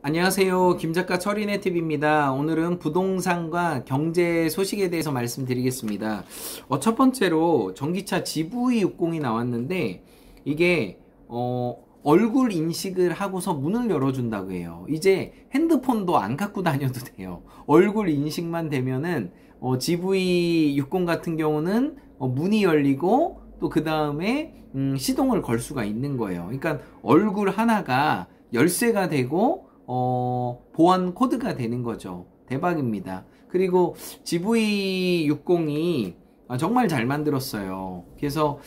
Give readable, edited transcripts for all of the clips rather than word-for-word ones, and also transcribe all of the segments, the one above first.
안녕하세요. 김작가 철인의 팁입니다. 오늘은 부동산과 경제 소식에 대해서 말씀드리겠습니다. 첫 번째로 전기차 GV60이 나왔는데 이게 얼굴 인식을 하고서 문을 열어준다고 해요. 이제 핸드폰도 안 갖고 다녀도 돼요. 얼굴 인식만 되면은 GV60 같은 경우는 문이 열리고 또 그 다음에 시동을 걸 수가 있는 거예요. 그러니까 얼굴 하나가 열쇠가 되고 보안 코드가 되는 거죠. 대박입니다. 그리고 GV60이 정말 잘 만들었어요. 그래서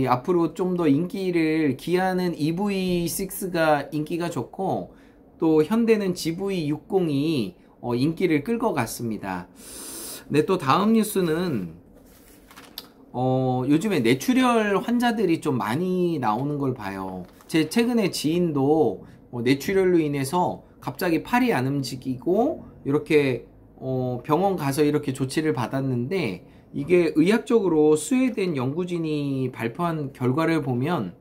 앞으로 좀 더 인기를, 기아는 EV6가 인기가 좋고 또 현대는 GV60이 인기를 끌 것 같습니다. 네, 또 다음 뉴스는 요즘에 뇌출혈 환자들이 좀 많이 나오는 걸 봐요. 제 최근에 지인도 뇌출혈로 인해서 갑자기 팔이 안 움직이고 이렇게 병원 가서 이렇게 조치를 받았는데, 이게 의학적으로 스웨덴 연구진이 발표한 결과를 보면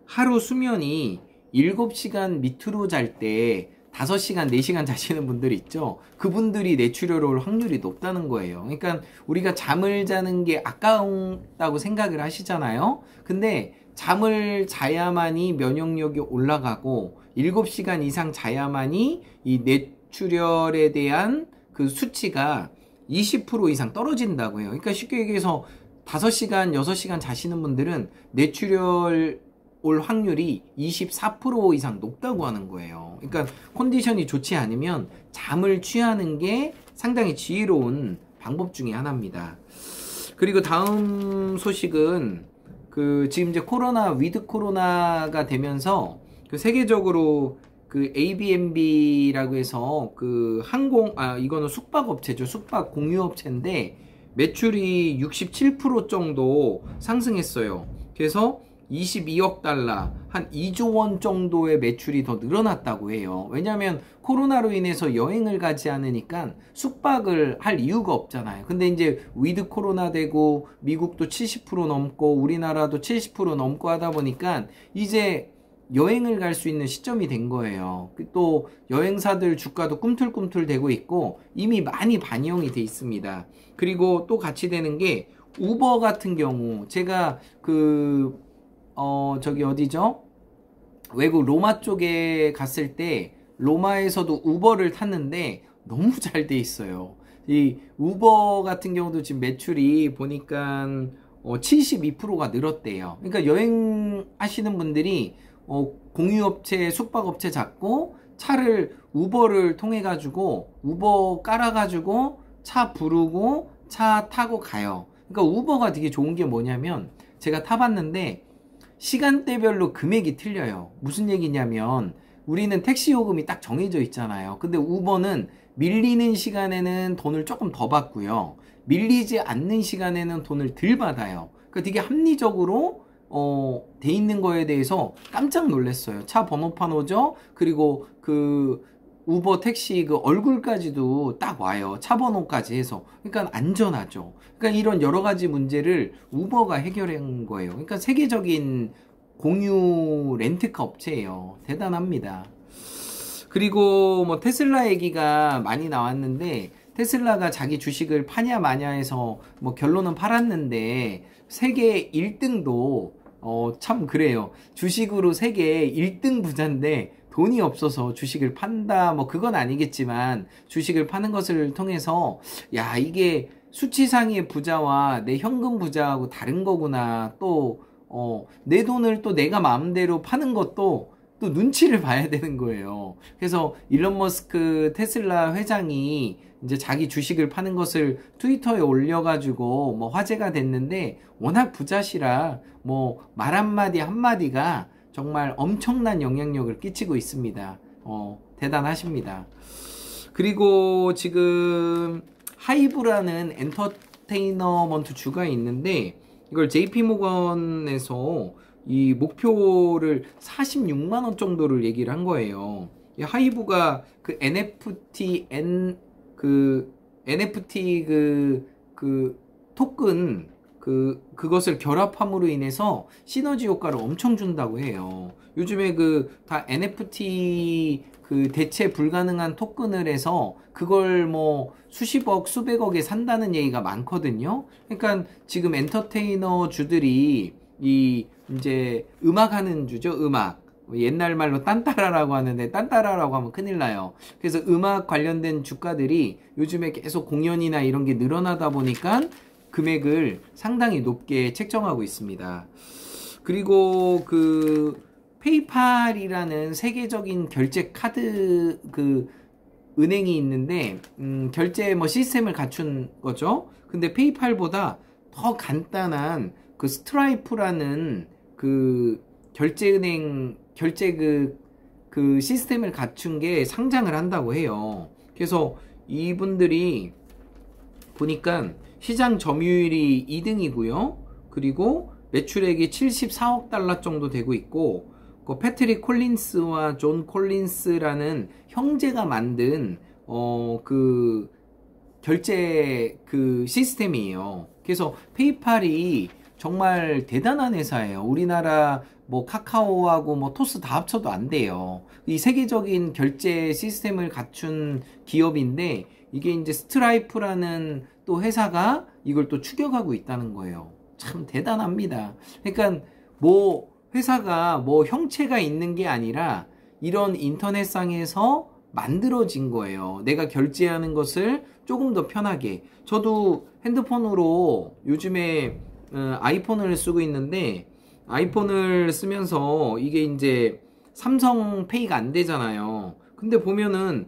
하루 수면이 7시간 밑으로 잘 때 5시간, 4시간 자시는 분들 있죠. 그분들이 뇌출혈 올 확률이 높다는 거예요. 그러니까 우리가 잠을 자는 게 아까웠다고 생각을 하시잖아요. 근데 잠을 자야만이 면역력이 올라가고 7시간 이상 자야만이 이 뇌출혈에 대한 그 수치가 20% 이상 떨어진다고 해요. 그러니까 쉽게 얘기해서 5시간, 6시간 자시는 분들은 뇌출혈 올 확률이 24% 이상 높다고 하는 거예요. 그러니까 컨디션이 좋지 않으면 잠을 취하는 게 상당히 지혜로운 방법 중에 하나입니다. 그리고 다음 소식은 지금 이제 위드 코로나가 되면서 세계적으로 ABNB라고 해서 이거는 숙박업체죠. 숙박 공유업체인데 매출이 67% 정도 상승했어요. 그래서 22억 달러, 한 2조 원 정도의 매출이 더 늘어났다고 해요. 왜냐면 코로나로 인해서 여행을 가지 않으니까 숙박을 할 이유가 없잖아요. 근데 이제 위드 코로나 되고 미국도 70% 넘고 우리나라도 70% 넘고 하다 보니까 이제 여행을 갈 수 있는 시점이 된 거예요. 또 여행사들 주가도 꿈틀꿈틀 되고 있고 이미 많이 반영이 돼 있습니다. 그리고 또 같이 되는 게 우버 같은 경우, 제가 저기 어디죠? 외국 로마 쪽에 갔을 때 로마에서도 우버를 tas는데 너무 잘 돼 있어요. 이 우버 같은 경우도 지금 매출이 보니까 72%가 늘었대요. 그러니까 여행하시는 분들이 공유업체, 숙박업체 잡고 차를 우버를 통해 가지고 우버 깔아 가지고 차 부르고 차 타고 가요. 그러니까 우버가 되게 좋은 게 뭐냐면, 제가 타봤는데 시간대별로 금액이 틀려요. 무슨 얘기냐면 우리는 택시 요금이 딱 정해져 있잖아요. 근데 우버는 밀리는 시간에는 돈을 조금 더 받고요, 밀리지 않는 시간에는 돈을 덜 받아요. 그러니까 되게 합리적으로 돼 있는 거에 대해서 깜짝 놀랐어요. 차 번호판 오죠? 그리고 우버 택시 얼굴까지도 딱 와요. 차 번호까지 해서. 그러니까 안전하죠. 그러니까 이런 여러 가지 문제를 우버가 해결한 거예요. 그러니까 세계적인 공유 렌트카 업체예요. 대단합니다. 그리고 테슬라 얘기가 많이 나왔는데, 테슬라가 자기 주식을 파냐 마냐 해서 결론은 팔았는데 세계 1등도 참 그래요. 주식으로 세계 1등 부자인데 돈이 없어서 주식을 판다, 그건 아니겠지만 주식을 파는 것을 통해서 야, 이게 수치상의 부자와 내 현금 부자하고 다른 거구나. 또 내 돈을 또 내가 마음대로 파는 것도 또 눈치를 봐야 되는 거예요. 그래서 일론 머스크 테슬라 회장이 이제 자기 주식을 파는 것을 트위터에 올려가지고 화제가 됐는데, 워낙 부자시라 말 한마디가 정말 엄청난 영향력을 끼치고 있습니다. 대단하십니다. 그리고 지금 하이브라는 엔터테이너먼트 주가 있는데, 이걸 JP모건에서 이 목표를 46만원 정도를 얘기를 한 거예요. 이 하이브가 NFT 토큰 그것을 결합함으로 인해서 시너지 효과를 엄청 준다고 해요. 요즘에 다 NFT 그 대체 불가능한 토큰을 해서 그걸 뭐 수십억, 수백억에 산다는 얘기가 많거든요. 그러니까 지금 엔터테이너 주들이 이 이제 음악하는 주죠. 음악. 옛날 말로 딴따라라고 하는데 딴따라라고 하면 큰일 나요. 그래서 음악 관련된 주가들이 요즘에 계속 공연이나 이런 게 늘어나다 보니까 금액을 상당히 높게 책정하고 있습니다. 그리고 그 페이팔이라는 세계적인 결제 카드 그 은행이 있는데 결제 뭐 시스템을 갖춘 거죠. 근데 페이팔보다 더 간단한 그 스트라이프라는 그 결제 그 시스템을 갖춘 게 상장을 한다고 해요. 그래서 이분들이 보니까 시장 점유율이 2등이고요. 그리고 매출액이 74억 달러 정도 되고 있고, 그 패트릭 콜린스와 존 콜린스라는 형제가 만든 그 결제 그 시스템이에요. 그래서 페이팔이 정말 대단한 회사예요. 우리나라 뭐 카카오하고 뭐 토스 다 합쳐도 안 돼요. 이 세계적인 결제 시스템을 갖춘 기업인데, 이게 이제 스트라이프라는 또 회사가 이걸 또 추격하고 있다는 거예요. 참 대단합니다. 그러니까 뭐 회사가 뭐 형체가 있는 게 아니라 이런 인터넷상에서 만들어진 거예요. 내가 결제하는 것을 조금 더 편하게. 저도 핸드폰으로 요즘에 아이폰을 쓰고 있는데, 아이폰을 쓰면서 이게 이제 삼성페이가 안 되잖아요. 근데 보면은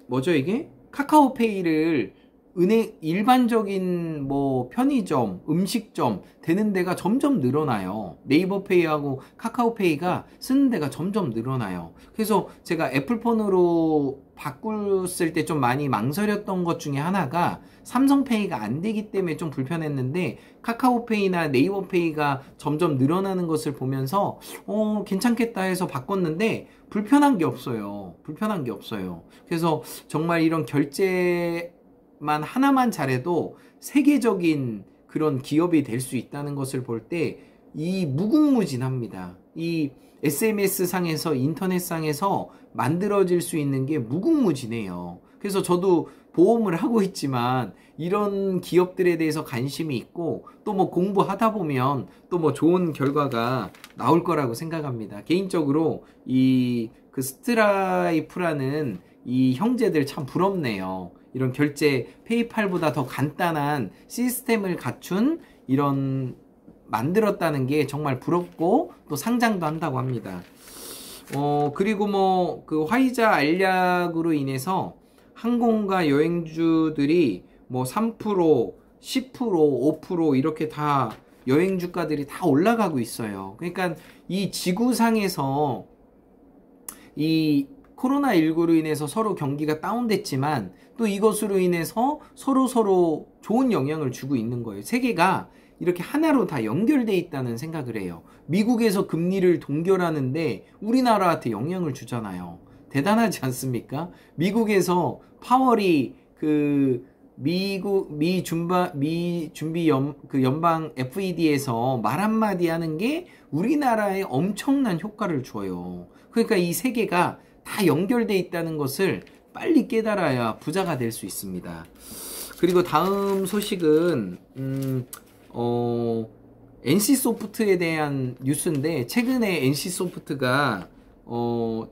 뭐죠 이게? 카카오페이를 일반적인 뭐 편의점, 음식점 되는 데가 점점 늘어나요. 네이버페이하고 카카오페이가 쓰는 데가 점점 늘어나요. 그래서 제가 애플폰으로 바꿨을 때 좀 많이 망설였던 것 중에 하나가 삼성페이가 안 되기 때문에 좀 불편했는데, 카카오페이나 네이버페이가 점점 늘어나는 것을 보면서 괜찮겠다 해서 바꿨는데 불편한 게 없어요. 불편한 게 없어요. 그래서 정말 이런 결제 하나만 잘해도 세계적인 그런 기업이 될 수 있다는 것을 볼 때 이 무궁무진합니다. 이 SMS 상에서 인터넷 상에서 만들어질 수 있는 게 무궁무진해요. 그래서 저도 보험을 하고 있지만 이런 기업들에 대해서 관심이 있고, 또 뭐 공부하다 보면 또 뭐 좋은 결과가 나올 거라고 생각합니다. 개인적으로 이 그 스트라이프라는 이 형제들 참 부럽네요. 이런 결제 페이팔보다 더 간단한 시스템을 갖춘 이런 만들었다는 게 정말 부럽고, 또 상장도 한다고 합니다. 그리고 뭐 그 화이자 알약으로 인해서 항공과 여행주들이 뭐 3%, 10%, 5% 이렇게 다 여행 주가들이 다 올라가고 있어요. 그러니까 이 지구상에서 이 코로나19로 인해서 서로 경기가 다운됐지만 또 이것으로 인해서 서로 좋은 영향을 주고 있는 거예요. 세계가 이렇게 하나로 다 연결돼 있다는 생각을 해요. 미국에서 금리를 동결하는데 우리나라한테 영향을 주잖아요. 대단하지 않습니까? 미국에서 파월이 그 미 준비 연방 FED에서 말 한마디 하는 게 우리나라에 엄청난 효과를 줘요. 그러니까 이 세계가 다 연결돼 있다는 것을 빨리 깨달아야 부자가 될 수 있습니다. 그리고 다음 소식은 NC소프트에 대한 뉴스인데, 최근에 NC소프트가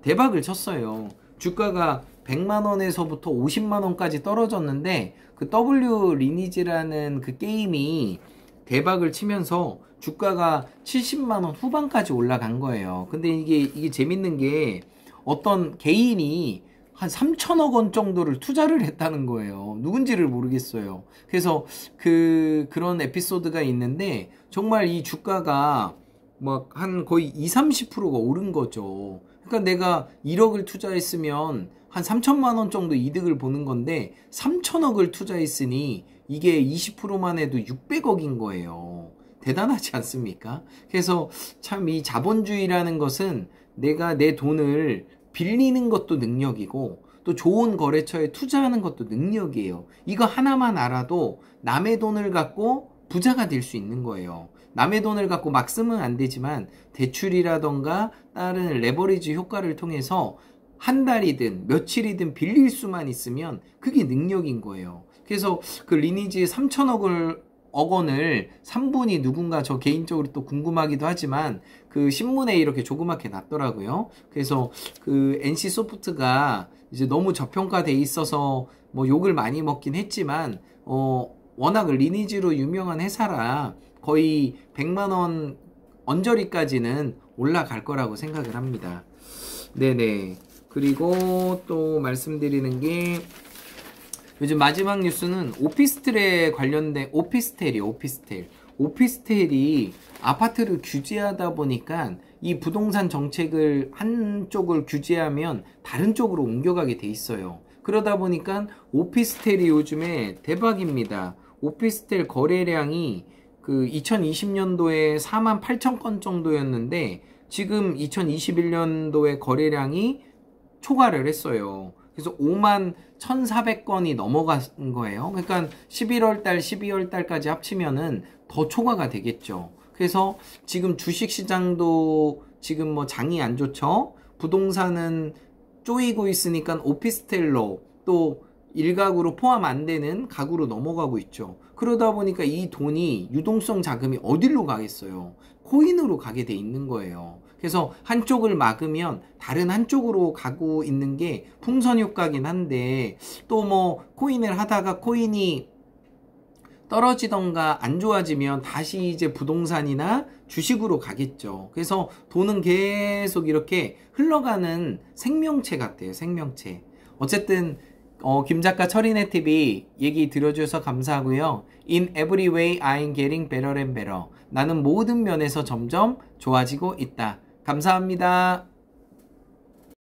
대박을 쳤어요. 주가가 100만원에서부터 50만원까지 떨어졌는데, 그 W 리니지라는 그 게임이 대박을 치면서 주가가 70만원 후반까지 올라간 거예요. 근데 이게 재밌는 게, 어떤 개인이 한 3천억 원 정도를 투자를 했다는 거예요. 누군지를 모르겠어요. 그래서 그런 에피소드가 있는데, 정말 이 주가가 막 한 거의 20-30%가 오른 거죠. 그러니까 내가 1억을 투자했으면 한 3천만 원 정도 이득을 보는 건데, 3천억을 투자했으니 이게 20%만 해도 600억인 거예요. 대단하지 않습니까? 그래서 참 이 자본주의라는 것은 내가 내 돈을 빌리는 것도 능력이고, 또 좋은 거래처에 투자하는 것도 능력이에요. 이거 하나만 알아도 남의 돈을 갖고 부자가 될 수 있는 거예요. 남의 돈을 갖고 막 쓰면 안 되지만 대출이라던가 다른 레버리지 효과를 통해서 한 달이든 며칠이든 빌릴 수만 있으면 그게 능력인 거예요. 그래서 그 리니지 3천억 원을 3분이 누군가 저 개인적으로 또 궁금하기도 하지만 그 신문에 이렇게 조그맣게 났더라고요. 그래서 그 NC소프트가 이제 너무 저평가돼 있어서 뭐 욕을 많이 먹긴 했지만 워낙 리니지로 유명한 회사라 거의 100만 원 언저리까지는 올라갈 거라고 생각을 합니다. 네네. 그리고 또 말씀드리는 게 요즘 마지막 뉴스는 오피스텔에 관련된 오피스텔이 아파트를 규제하다 보니까 이 부동산 정책을 한쪽을 규제하면 다른 쪽으로 옮겨가게 돼 있어요. 그러다 보니까 오피스텔이 요즘에 대박입니다. 오피스텔 거래량이 그 2020년도에 4만 8천 건 정도였는데 지금 2021년도에 거래량이 초과를 했어요. 그래서 5만 1,400건이 넘어간 거예요. 그러니까 11월달, 12월달까지 합치면은 더 초과가 되겠죠. 그래서 지금 주식시장도 지금 뭐 장이 안 좋죠. 부동산은 쪼이고 있으니까 오피스텔로 또 일가구로 포함 안 되는 가구로 넘어가고 있죠. 그러다 보니까 이 돈이 유동성 자금이 어디로 가겠어요? 코인으로 가게 돼 있는 거예요. 그래서 한쪽을 막으면 다른 한쪽으로 가고 있는 게 풍선 효과긴 한데 또 뭐 코인을 하다가 코인이 떨어지던가 안 좋아지면 다시 이제 부동산이나 주식으로 가겠죠. 그래서 돈은 계속 이렇게 흘러가는 생명체 같아요. 생명체. 어쨌든 김 작가 철인의 TV 얘기 들어주셔서 감사하고요. In every way I'm getting better and better. 나는 모든 면에서 점점 좋아지고 있다. 감사합니다.